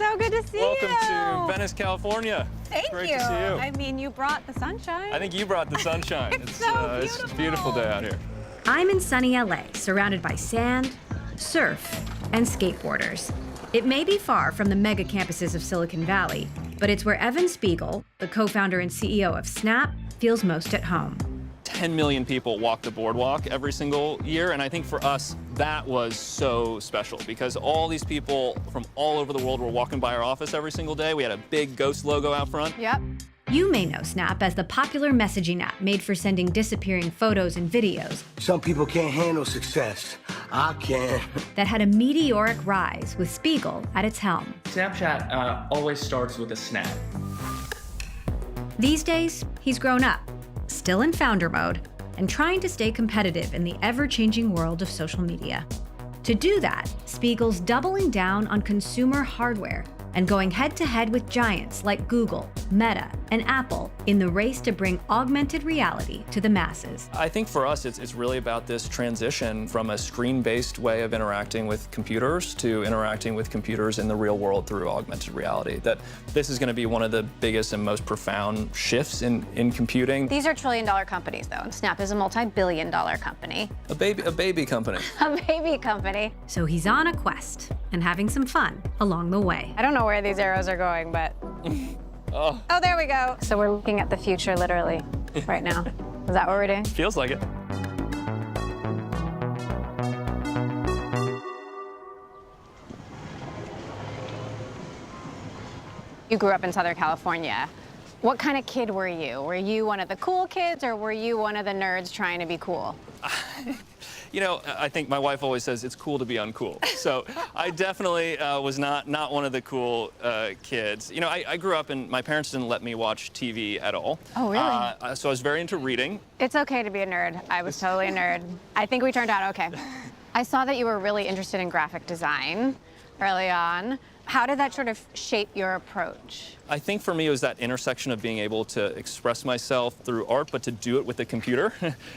so good to see Welcome you. to Venice, California. Thank Great you. to see you. I mean, you brought the sunshine. I think you brought the sunshine. It's so It's a beautiful day out here. I'm in sunny LA, surrounded by sand, surf, and skateboarders. It may be far from the mega campuses of Silicon Valley, but it's where Evan Spiegel, the co-founder and CEO of Snap, feels most at home. 10 million people walk the boardwalk every single year, and I think for us, that was so special because all these people from all over the world were walking by our office every single day. We had a big ghost logo out front. Yep. You may know Snap as the popular messaging app made for sending disappearing photos and videos. Some people can't handle success. I can. That had a meteoric rise with Spiegel at its helm. Snapchat always starts with a snap. These days, he's grown up, still in founder mode, and trying to stay competitive in the ever-changing world of social media. To do that, Spiegel's doubling down on consumer hardware and going head-to-head with giants like Google, Meta, and Apple in the race to bring augmented reality to the masses. I think for us, it's really about this transition from a screen-based way of interacting with computers to interacting with computers in the real world through augmented reality. That this is going to be one of the biggest and most profound shifts in computing. These are trillion-dollar companies, though, and Snap is a multi-billion-dollar company. A baby company. A baby company. So he's on a quest and having some fun along the way. I don't know where these arrows are going, but... Oh, there we go. So we're looking at the future, literally, right now. Is that what we're doing? Feels like it. You grew up in Southern California. What kind of kid were you? Were you one of the cool kids, or were you one of the nerds trying to be cool? You know, I think my wife always says it's cool to be uncool. So I definitely was not one of the cool kids. You know, I grew up and my parents didn't let me watch TV at all. Oh, really? So I was very into reading. It's okay to be a nerd. I was totally a nerd. I think we turned out okay. I saw that you were really interested in graphic design early on. How did that sort of shape your approach? I think for me it was that intersection of being able to express myself through art, but to do it with the computer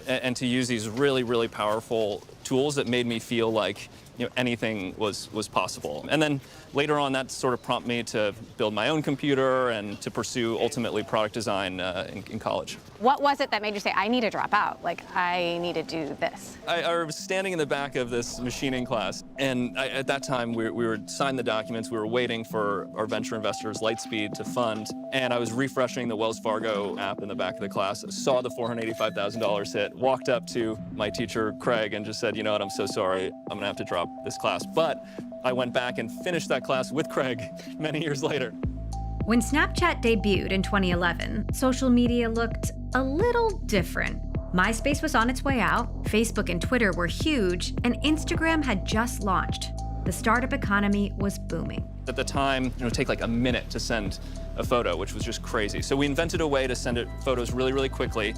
and to use these really, really powerful tools that made me feel like anything was possible. And then later on, that sort of prompted me to build my own computer and to pursue ultimately product design in college. What was it that made you say, I need to drop out? Like, I need to do this? I was standing in the back of this machining class, and at that time, we were signing the documents. We were waiting for our venture investors, Lightspeed, to fund, and I was refreshing the Wells Fargo app in the back of the class, saw the $485,000 hit, walked up to my teacher, Craig, and just said, you know what, I'm so sorry, I'm gonna have to drop this class. But I went back and finished that class with Craig many years later. When Snapchat debuted in 2011, social media looked a little different. MySpace was on its way out, Facebook and Twitter were huge, and Instagram had just launched. The startup economy was booming. At the time, it would take like a minute to send a photo, which was just crazy. So we invented a way to send photos really, really quickly.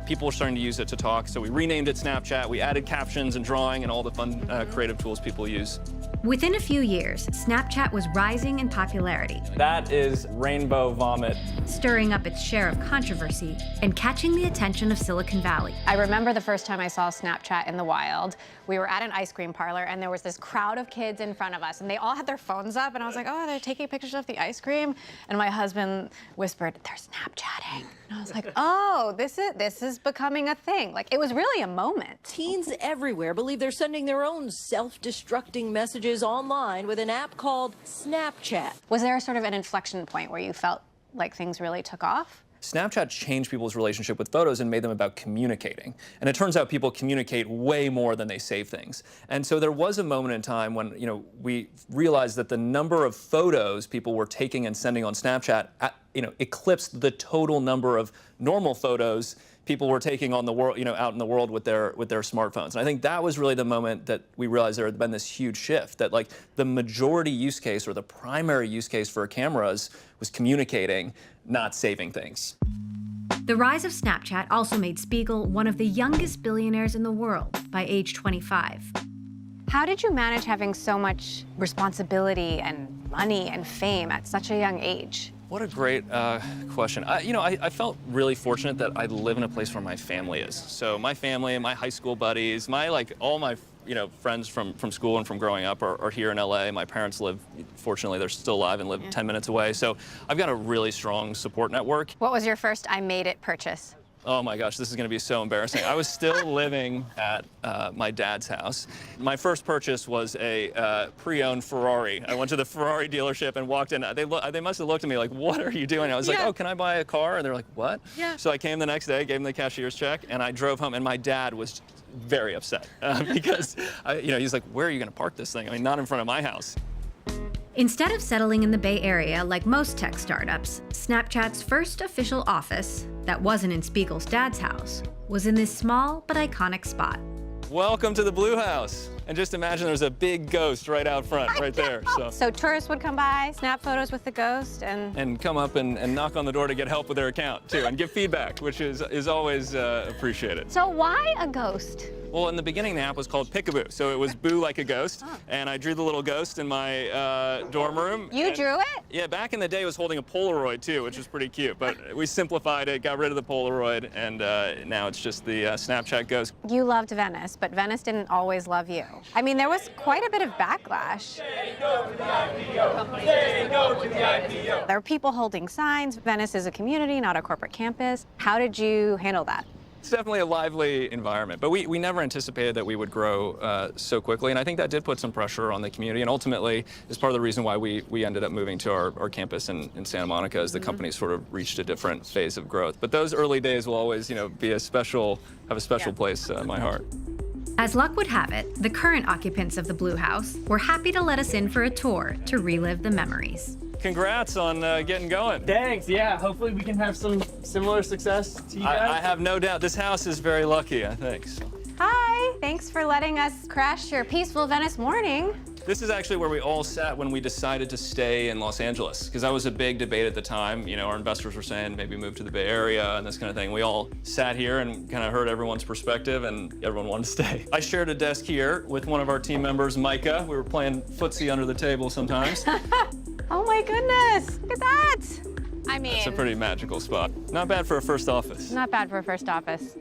People were starting to use it to talk, so we renamed it Snapchat. We added captions and drawing and all the fun creative tools people use. Within a few years, Snapchat was rising in popularity. That is rainbow vomit. Stirring up its share of controversy and catching the attention of Silicon Valley. I remember the first time I saw Snapchat in the wild. We were at an ice cream parlor, and there was this crowd of kids in front of us, and they all had their phones up, and I was like, oh, they're taking pictures of the ice cream? And my husband whispered, they're Snapchatting. And I was like, oh, this is becoming a thing. Like, it was really a moment. Teens everywhere believe they're sending their own self-destructing messages online with an app called Snapchat. Was there sort of an inflection point where you felt like things really took off? Snapchat changed people's relationship with photos and made them about communicating. And it turns out people communicate way more than they save things. And so there was a moment in time when we realized that the number of photos people were taking and sending on Snapchat eclipsed the total number of normal photos people were taking on the world, out in the world with their smartphones. And I think that was really the moment that we realized there had been this huge shift, that like the majority use case or the primary use case for cameras was communicating, not saving things. The rise of Snapchat also made Spiegel one of the youngest billionaires in the world by age 25. How did you manage having so much responsibility and money and fame at such a young age? What a great question. I felt really fortunate that I live in a place where my family is. So my family and my high school buddies, all my friends from school and from growing up are here in LA. My parents live, fortunately, they're still alive and live 10 minutes away. So I've got a really strong support network. What was your first I made it purchase? Oh my gosh, this is going to be so embarrassing. I was still living at my dad's house. My first purchase was a pre-owned Ferrari. I went to the Ferrari dealership and walked in. They must have looked at me like, what are you doing? I was like, oh, can I buy a car? And they're like, what? Yeah. So I came the next day, gave them the cashier's check, and I drove home. And my dad was very upset because, he's like, where are you going to park this thing? I mean, not in front of my house. Instead of settling in the Bay Area like most tech startups, Snapchat's first official office, that wasn't in Spiegel's dad's house, was in this small but iconic spot. Welcome to the Blue House. And just imagine there's a big ghost right out front, right there. So tourists would come by, snap photos with the ghost, and come up and knock on the door to get help with their account, too, and give feedback, which is always appreciated. So why a ghost? Well, in the beginning, the app was called Peekaboo, so it was Boo like a ghost, and I drew the little ghost in my dorm room. You drew it? Yeah, back in the day, it was holding a Polaroid, too, which was pretty cute, but we simplified it, got rid of the Polaroid, and now it's just the Snapchat ghost. You loved Venice, but Venice didn't always love you. I mean, there was quite a bit of backlash. There were people holding signs. Venice is a community, not a corporate campus. How did you handle that? It's definitely a lively environment, but we never anticipated that we would grow so quickly, and I think that did put some pressure on the community, and ultimately is part of the reason why we ended up moving to our campus in Santa Monica as the company sort of reached a different phase of growth. But those early days will always, be have a special place in my heart. As luck would have it, the current occupants of the Blue House were happy to let us in for a tour to relive the memories. Congrats on getting going. Thanks, yeah. Hopefully we can have some similar success to you guys. I have no doubt. This house is very lucky, I think. Hi, thanks for letting us crash your peaceful Venice morning. This is actually where we all sat when we decided to stay in Los Angeles, because that was a big debate at the time. Our investors were saying maybe move to the Bay Area and this kind of thing. We all sat here and kind of heard everyone's perspective, and everyone wanted to stay. I shared a desk here with one of our team members, Micah. We were playing footsie under the table sometimes. Oh my goodness, look at that. I mean, it's a pretty magical spot. Not bad for a first office. Not bad for a first office.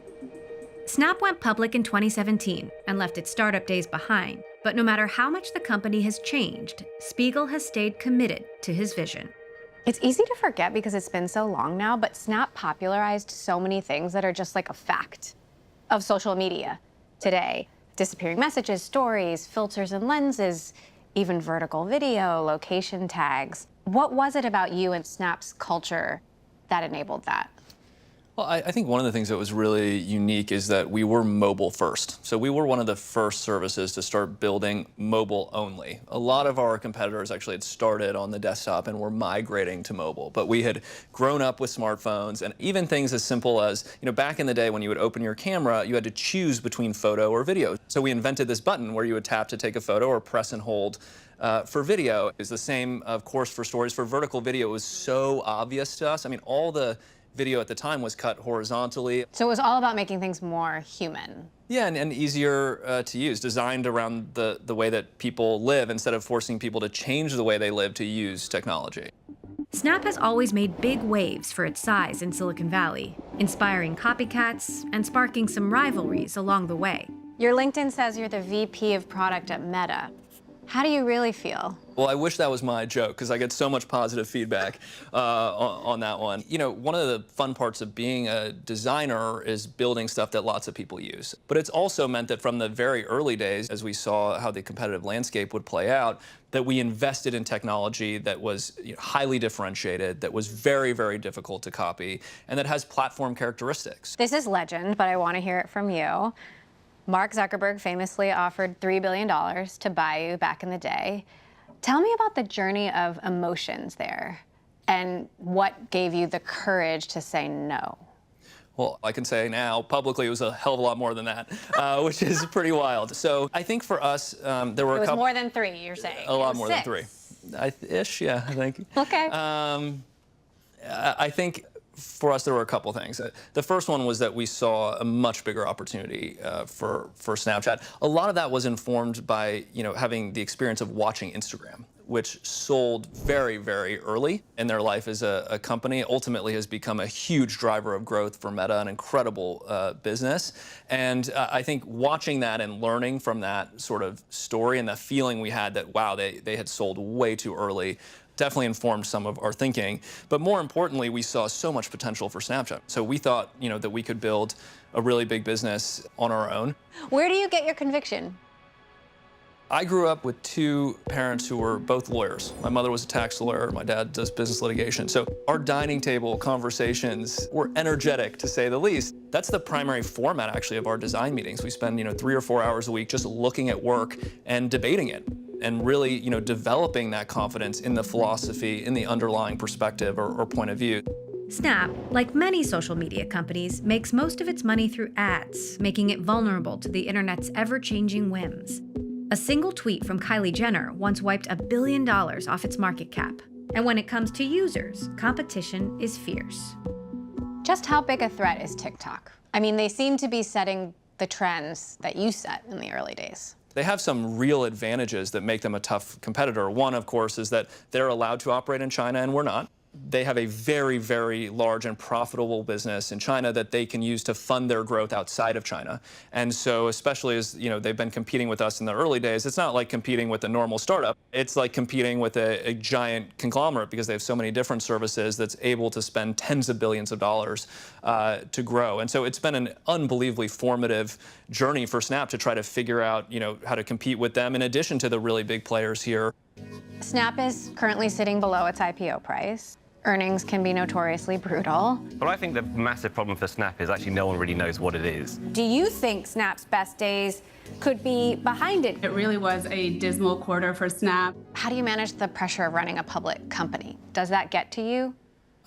Snap went public in 2017 and left its startup days behind. But no matter how much the company has changed, Spiegel has stayed committed to his vision. It's easy to forget because it's been so long now, but Snap popularized so many things that are just like a fact of social media today. Disappearing messages, stories, filters and lenses, even vertical video, location tags. What was it about you and Snap's culture that enabled that? Well, I think one of the things that was really unique is that we were mobile first. So we were one of the first services to start building mobile only. A lot of our competitors actually had started on the desktop and were migrating to mobile. But we had grown up with smartphones, and even things as simple as, back in the day when you would open your camera, you had to choose between photo or video. So we invented this button where you would tap to take a photo or press and hold for video. It's the same, of course, for stories. For vertical video, it was so obvious to us. I mean, all the video at the time was cut horizontally. So it was all about making things more human. Yeah, and easier to use, designed around the way that people live instead of forcing people to change the way they live to use technology. Snap has always made big waves for its size in Silicon Valley, inspiring copycats and sparking some rivalries along the way. Your LinkedIn says you're the VP of product at Meta. How do you really feel? Well, I wish that was my joke, because I get so much positive feedback on that one. One of the fun parts of being a designer is building stuff that lots of people use. But it's also meant that from the very early days, as we saw how the competitive landscape would play out, that we invested in technology that was highly differentiated, that was very, very difficult to copy, and that has platform characteristics. This is legend, but I want to hear it from you. Mark Zuckerberg famously offered $3 billion to buy you back in the day. Tell me about the journey of emotions there and what gave you the courage to say no. Well, I can say now, publicly, it was a hell of a lot more than that, which is pretty wild. So I think for us, there were a couple... It was more than 3, you're saying? A lot more than 3. Ish, yeah, I think. Okay. I think for us, there were a couple things. The first one was that we saw a much bigger opportunity for Snapchat. A lot of that was informed by having the experience of watching Instagram. which sold very, very early in their life as a company, ultimately has become a huge driver of growth for Meta, an incredible business. And I think watching that and learning from that sort of story and the feeling we had that, wow, they had sold way too early, definitely informed some of our thinking. But more importantly, we saw so much potential for Snapchat. So we thought, that we could build a really big business on our own. Where do you get your conviction? I grew up with two parents who were both lawyers. My mother was a tax lawyer, my dad does business litigation. So our dining table conversations were energetic, to say the least. That's the primary format, actually, of our design meetings. We spend, 3 or 4 hours a week just looking at work and debating it, and really, developing that confidence in the philosophy, in the underlying perspective or point of view. Snap, like many social media companies, makes most of its money through ads, making it vulnerable to the internet's ever-changing whims. A single tweet from Kylie Jenner once wiped $1 billion off its market cap. And when it comes to users, competition is fierce. Just how big a threat is TikTok? I mean, they seem to be setting the trends that you set in the early days. They have some real advantages that make them a tough competitor. One, of course, is that they're allowed to operate in China and we're not. They have a very, very large and profitable business in China that they can use to fund their growth outside of China. And so, especially as they've been competing with us in the early days, it's not like competing with a normal startup. It's like competing with a giant conglomerate, because they have so many different services that's able to spend tens of billions of dollars to grow. And so it's been an unbelievably formative journey for Snap to try to figure out how to compete with them, in addition to the really big players here. Snap is currently sitting below its IPO price. Earnings can be notoriously brutal. But I think the massive problem for Snap is actually no one really knows what it is. Do you think Snap's best days could be behind it? It really was a dismal quarter for Snap. How do you manage the pressure of running a public company? Does that get to you?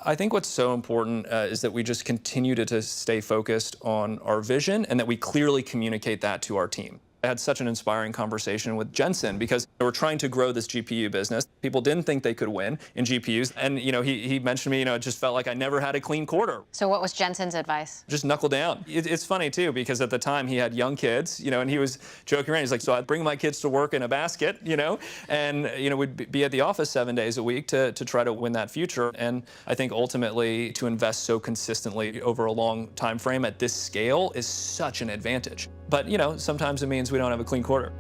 I think what's so important is that we just continue to stay focused on our vision, and that we clearly communicate that to our team. I had such an inspiring conversation with Jensen, because we're trying to grow this GPU business. People didn't think they could win in GPUs. And he mentioned to me, it just felt like I never had a clean quarter. So what was Jensen's advice? Just knuckle down. It's funny too, because at the time he had young kids, and he was joking around. He's like, so I'd bring my kids to work in a basket, and we'd be at the office 7 days a week to try to win that future. And I think ultimately to invest so consistently over a long time frame at this scale is such an advantage. But sometimes it means we don't have a clean quarter.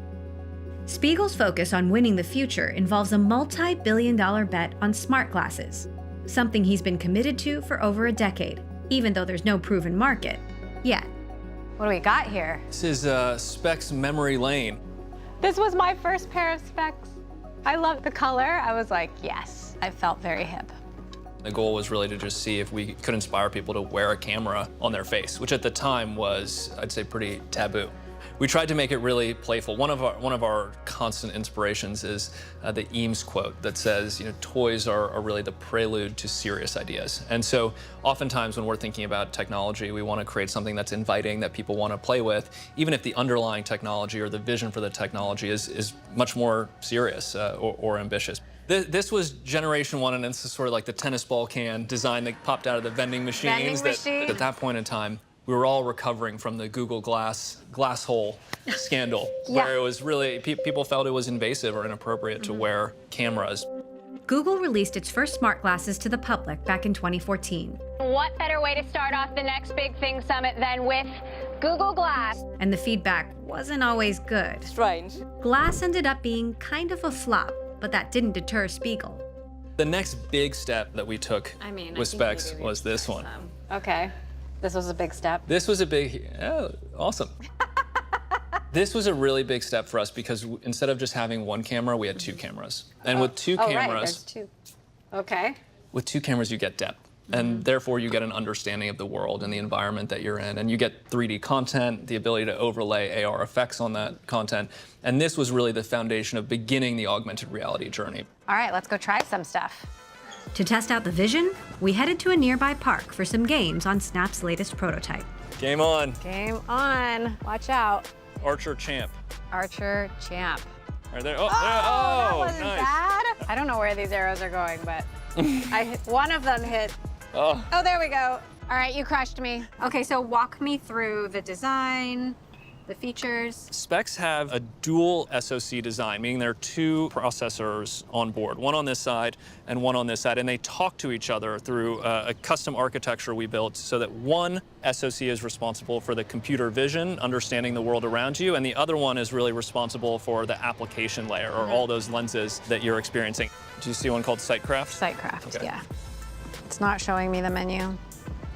Spiegel's focus on winning the future involves a multi-billion-dollar bet on smart glasses, something he's been committed to for over a decade, even though there's no proven market yet. What do we got here? This is Specs Memory Lane. This was my first pair of Specs. I loved the color. I was like, yes. I felt very hip. The goal was really to just see if we could inspire people to wear a camera on their face, which at the time was, I'd say, pretty taboo. We tried to make it really playful. One of our constant inspirations is the Eames quote that says, toys are really the prelude to serious ideas. And so oftentimes when we're thinking about technology, we want to create something that's inviting, that people want to play with, even if the underlying technology or the vision for the technology is much more serious or ambitious. This was generation one, and this is sort of like the tennis ball can design that popped out of the vending machines. At that point in time, we were all recovering from the Google glass hole scandal, where it was really, people felt it was invasive or inappropriate to wear cameras. Google released its first smart glasses to the public back in 2014. What better way to start off the next big thing summit than with Google Glass? And the feedback wasn't always good. Strange. Glass ended up being kind of a flop, but that didn't deter Spiegel. The next big step that we took with Specs was this one. Okay. This was a big step. This was a big, awesome. This was a really big step for us, because instead of just having one camera, we had two cameras. And with two cameras, right, there's two. Okay. With two cameras, you get depth. And therefore, you get an understanding of the world and the environment that you're in. And you get 3D content, the ability to overlay AR effects on that content. And this was really the foundation of beginning the augmented reality journey. All right, let's go try some stuff. To test out the vision, we headed to a nearby park for some games on Snap's latest prototype. Game on. Game on. Watch out. Archer Champ. Archer Champ. Right there. That wasn't nice. bad. I don't know where these arrows are going, but one of them hit. Oh, there we go. All right, you crushed me. Okay, so walk me through the design, the features. Specs have a dual SoC design, meaning there are two processors on board, one on this side and one on this side, and they talk to each other through a custom architecture we built so that one SoC is responsible for the computer vision, understanding the world around you, and the other one is really responsible for the application layer, or all those lenses that you're experiencing. Do you see one called Sightcraft? Sightcraft, Okay. yeah. It's not showing me the menu.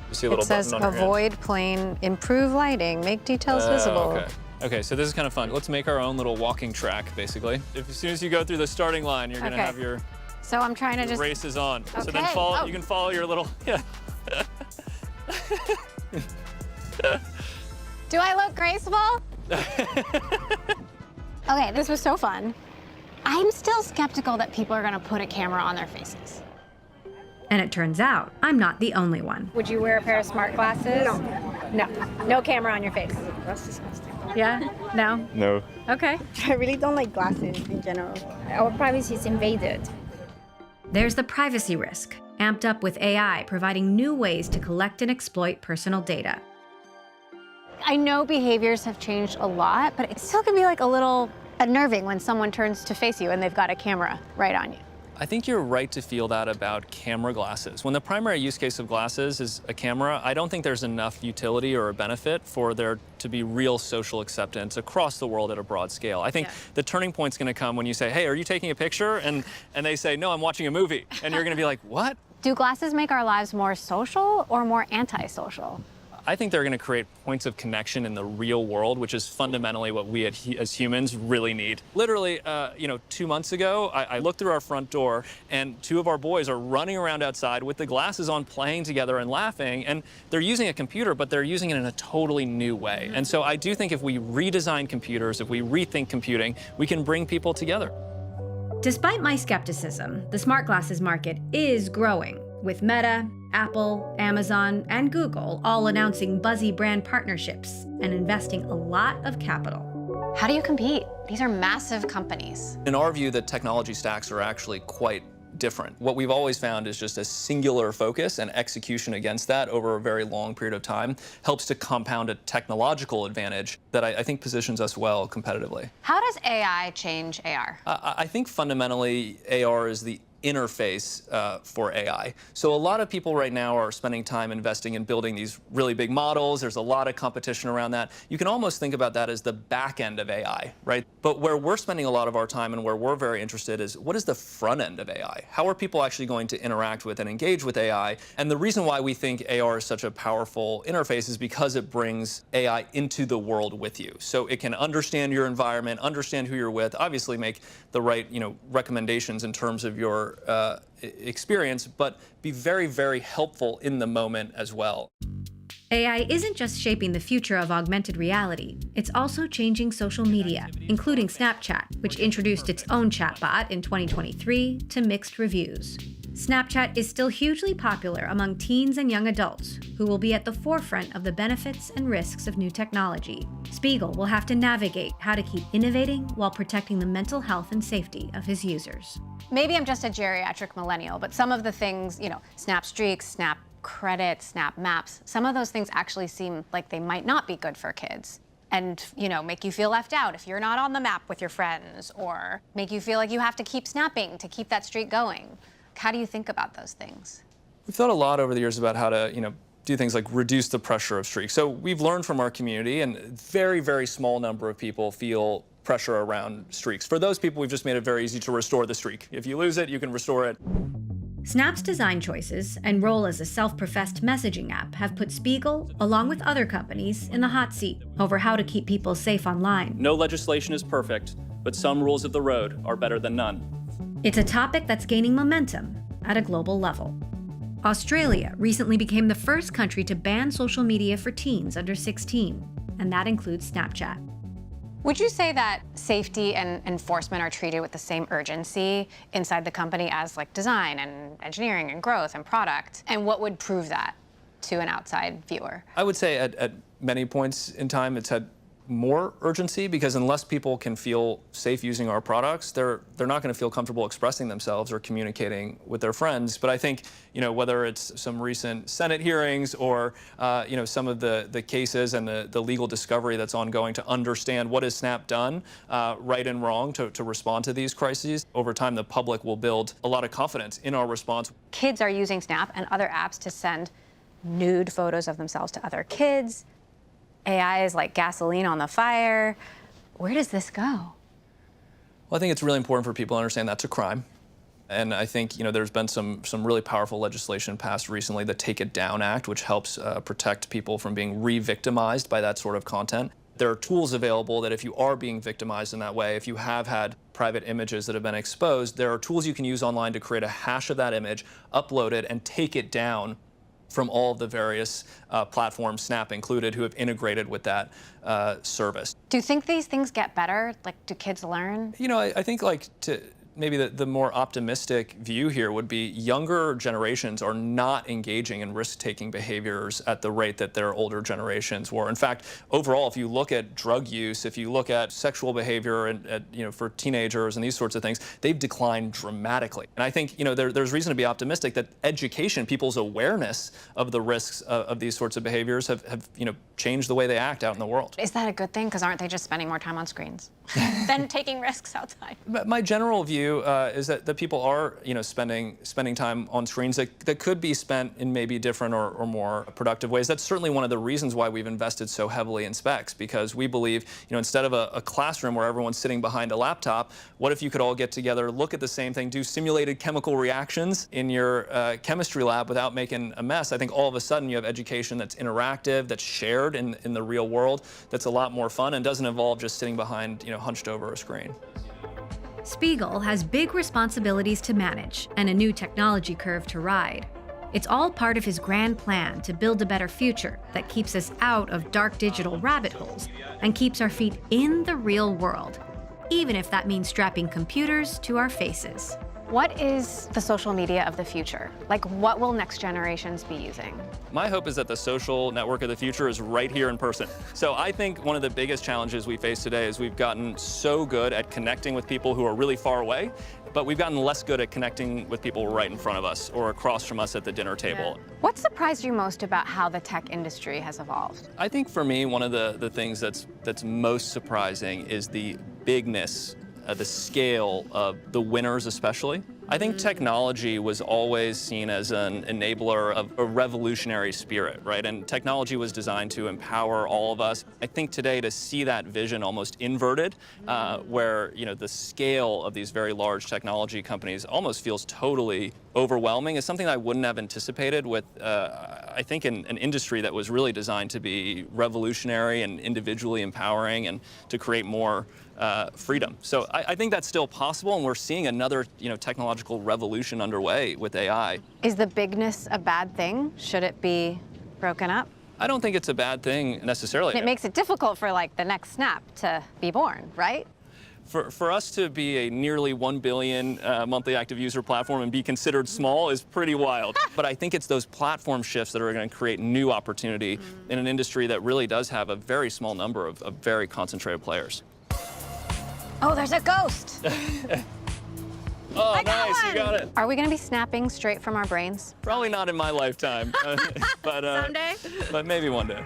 You see a little It says button on your hand? avoid plane, improve lighting, make details visible. Okay. Okay, so this is kind of fun. Let's make our own little walking track, basically. As soon as you go through the starting line, you're gonna have your So I'm trying to just... race is on. So then Okay. follow, Oh. you can follow your little, yeah. Do I look graceful? Okay, this was so fun. I'm still skeptical that people are gonna put a camera on their faces. And it turns out I'm not the only one. Would you wear a pair of smart glasses? No. No. No camera on your face. That's disgusting. Yeah? No? No. Okay. I really don't like glasses in general. Our privacy is invaded. There's the privacy risk, amped up with AI providing new ways to collect and exploit personal data. I know behaviors have changed a lot, but it still can be like a little unnerving when someone turns to face you and they've got a camera right on you. I think you're right to feel that about camera glasses. When the primary use case of glasses is a camera, I don't think there's enough utility or a benefit for there to be real social acceptance across the world at a broad scale. I think the turning point's gonna come when you say, hey, are you taking a picture? And they say, no, I'm watching a movie. And you're gonna be like, what? Do glasses make our lives more social or more antisocial? I think they're going to create points of connection in the real world, which is fundamentally what we as humans really need. Literally, 2 months ago, I looked through our front door, and two of our boys are running around outside with the glasses on, playing together and laughing, and they're using a computer, but they're using it in a totally new way. And so I do think if we redesign computers, if we rethink computing, we can bring people together. Despite my skepticism, the smart glasses market is growing, with Meta, Apple, Amazon, and Google all announcing buzzy brand partnerships and investing a lot of capital. How do you compete? These are massive companies. In our view, the technology stacks are actually quite different. What we've always found is just a singular focus and execution against that over a very long period of time helps to compound a technological advantage that I think positions us well competitively. How does AI change AR? I think fundamentally AR is the interface for AI. So a lot of people right now are spending time investing in building these really big models. There's a lot of competition around that. You can almost think about that as the back end of AI, right? But where we're spending a lot of our time and where we're very interested is what is the front end of AI? How are people actually going to interact with and engage with AI? And the reason why we think AR is such a powerful interface is because it brings AI into the world with you. So it can understand your environment, understand who you're with, obviously make the right, recommendations in terms of your experience, but be very, very helpful in the moment as well. AI isn't just shaping the future of augmented reality, it's also changing social media, including Snapchat, which introduced its own chatbot in 2023 to mixed reviews. Snapchat is still hugely popular among teens and young adults, who will be at the forefront of the benefits and risks of new technology. Spiegel will have to navigate how to keep innovating while protecting the mental health and safety of his users. Maybe I'm just a geriatric millennial, but some of the things, Snap Streaks, Snap Credit, Snap Maps, some of those things actually seem like they might not be good for kids. And, make you feel left out if you're not on the map with your friends, or make you feel like you have to keep snapping to keep that streak going. How do you think about those things? We've thought a lot over the years about how to, do things like reduce the pressure of streaks. So we've learned from our community, and a very, very small number of people feel pressure around streaks. For those people, we've just made it very easy to restore the streak. If you lose it, you can restore it. Snap's design choices and role as a self-professed messaging app have put Spiegel, along with other companies, in the hot seat over how to keep people safe online. No legislation is perfect, but some rules of the road are better than none. It's a topic that's gaining momentum at a global level. Australia recently became the first country to ban social media for teens under 16, and that includes Snapchat. Would you say that safety and enforcement are treated with the same urgency inside the company as like design and engineering and growth and product? And what would prove that to an outside viewer? I would say at many points in time, it's had more urgency, because unless people can feel safe using our products, they're not going to feel comfortable expressing themselves or communicating with their friends. But I think, whether it's some recent Senate hearings or some of the cases and the legal discovery that's ongoing to understand what has Snap done, right and wrong, to respond to these crises, over time the public will build a lot of confidence in our response. Kids are using Snap and other apps to send nude photos of themselves to other kids. AI is like gasoline on the fire. Where does this go? Well, I think it's really important for people to understand that's a crime. And I think, there's been some really powerful legislation passed recently, the Take It Down Act, which helps protect people from being re-victimized by that sort of content. There are tools available that if you are being victimized in that way, if you have had private images that have been exposed, there are tools you can use online to create a hash of that image, upload it, and take it down from all of the various platforms, Snap included, who have integrated with that service. Do you think these things get better? Like, do kids learn? I think maybe the more optimistic view here would be younger generations are not engaging in risk-taking behaviors at the rate that their older generations were. In fact, overall, if you look at drug use, if you look at sexual behavior for teenagers and these sorts of things, they've declined dramatically. And I think there's reason to be optimistic that education, people's awareness of the risks of these sorts of behaviors have changed the way they act out in the world. Is that a good thing? Because aren't they just spending more time on screens than taking risks outside? My general view is that people are, spending time on screens that could be spent in maybe different or more productive ways. That's certainly one of the reasons why we've invested so heavily in specs, because we believe, instead of a classroom where everyone's sitting behind a laptop, what if you could all get together, look at the same thing, do simulated chemical reactions in your chemistry lab without making a mess? I think all of a sudden you have education that's interactive, that's shared in the real world, that's a lot more fun and doesn't involve just sitting behind, hunched over a screen. Spiegel has big responsibilities to manage and a new technology curve to ride. It's all part of his grand plan to build a better future that keeps us out of dark digital rabbit holes and keeps our feet in the real world, even if that means strapping computers to our faces. What is the social media of the future? Like, what will next generations be using? My hope is that the social network of the future is right here in person. So I think one of the biggest challenges we face today is we've gotten so good at connecting with people who are really far away, but we've gotten less good at connecting with people right in front of us or across from us at the dinner table. Yeah. What surprised you most about how the tech industry has evolved? I think for me, one of the things that's most surprising is the bigness, the scale of the winners especially. I think technology was always seen as an enabler of a revolutionary spirit, right? And technology was designed to empower all of us. I think today to see that vision almost inverted, where the scale of these very large technology companies almost feels totally overwhelming, is something I wouldn't have anticipated with, I think, an industry that was really designed to be revolutionary and individually empowering and to create more freedom. So I think that's still possible, and we're seeing another technological revolution underway with AI. Is the bigness a bad thing? Should it be broken up? I don't think it's a bad thing necessarily. It makes it difficult for the next Snap to be born, right? For us to be a nearly 1 billion monthly active user platform and be considered small is pretty wild. But I think it's those platform shifts that are going to create new opportunity in an industry that really does have a very small number of very concentrated players. Oh, there's a ghost! Oh, nice, you got it. Are we going to be snapping straight from our brains? Probably not in my lifetime, but someday? But maybe one day.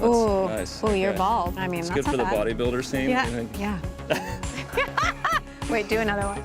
Ooh, nice. Ooh, you're bald. I mean, it's that's good for not the bad. bodybuilder scene. Yeah, yeah. Wait, do another one.